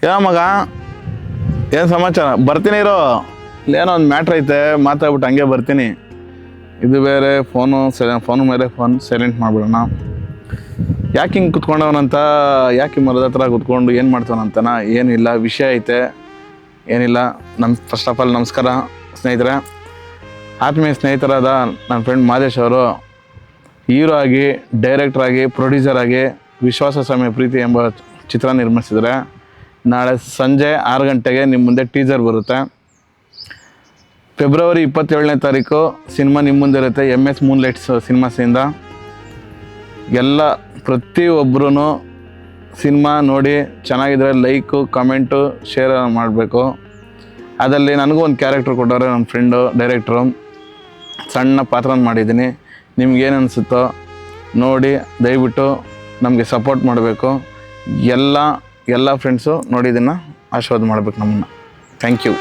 ಯಾವ ಮಗ ಏನು ಸಮಾಚಾರ? ಬರ್ತೀನಿ ಇರೋ, ಇಲ್ಲೇನೋ ಒಂದು ಮ್ಯಾಟ್ರ್ ಐತೆ, ಮಾತಾಡ್ಬಿಟ್ಟು ಹಂಗೆ ಬರ್ತೀನಿ. ಇದು ಬೇರೆ ಫೋನು ಮೇಲೆ ಫೋನ್ ಸೈಲೆಂಟ್ ಮಾಡಿಬಿಡೋಣ. ಯಾಕೆ ಹಿಂಗೆ ಕುತ್ಕೊಂಡವನಂತ, ಯಾಕೆ ಮರದ ಹತ್ರ ಕುತ್ಕೊಂಡು ಏನು ಮಾಡ್ತಾನಂತನ? ಏನಿಲ್ಲ, ವಿಷಯ ಐತೆ, ಏನಿಲ್ಲ. ಫಸ್ಟ್ ಆಫ್ ಆಲ್ ನಮಸ್ಕಾರ ಸ್ನೇಹಿತರೆ. ಆತ್ಮೀಯ ಸ್ನೇಹಿತರಾದ ನನ್ನ ಫ್ರೆಂಡ್ ಮಾದೇಶ್ ಅವರು ಹೀರೋ ಆಗಿ, ಡೈರೆಕ್ಟರ್ ಆಗಿ, ಪ್ರೊಡ್ಯೂಸರ್ ಆಗಿ ವಿಶ್ವಾಸ ಸಮಯ ಪ್ರೀತಿ ಎಂಬ ಚಿತ್ರ ನಿರ್ಮಿಸಿದರೆ ನಾಳೆ ಸಂಜೆ 6 ಗಂಟೆಗೆ ನಿಮ್ಮ ಮುಂದೆ ಟೀಸರ್ ಬರುತ್ತೆ. ಫೆಬ್ರವರಿ 27ನೇ ತಾರೀಕು ಸಿನಿಮಾ ನಿಮ್ಮ ಮುಂದೆ ಇರುತ್ತೆ. MS ಮೂನ್ಲೈಟ್ಸ್ ಸಿನಿಮಾಸಿಂದ ಎಲ್ಲ ಪ್ರತಿಯೊಬ್ಬರೂ ಸಿನಿಮಾ ನೋಡಿ ಚೆನ್ನಾಗಿದ್ರೆ ಲೈಕು, ಕಮೆಂಟು, ಶೇರ್ ಮಾಡಬೇಕು. ಅದರಲ್ಲಿ ನನಗೂ ಒಂದು ಕ್ಯಾರೆಕ್ಟರ್ ಕೊಟ್ಟವ್ರೆ ನನ್ನ ಫ್ರೆಂಡು ಡೈರೆಕ್ಟ್ರು. ಸಣ್ಣ ಪಾತ್ರ ಮಾಡಿದ್ದೀನಿ. ನಿಮ್ಗೇನು ಅನಿಸುತ್ತೋ ನೋಡಿ ದಯವಿಟ್ಟು ನಮಗೆ ಸಪೋರ್ಟ್ ಮಾಡಬೇಕು. ಎಲ್ಲ ಫ್ರೆಂಡ್ಸು ನೋಡಿ ಇದನ್ನು ಆಶೀರ್ವಾದ ಮಾಡಬೇಕು ನಮ್ಮನ್ನು. Thank you.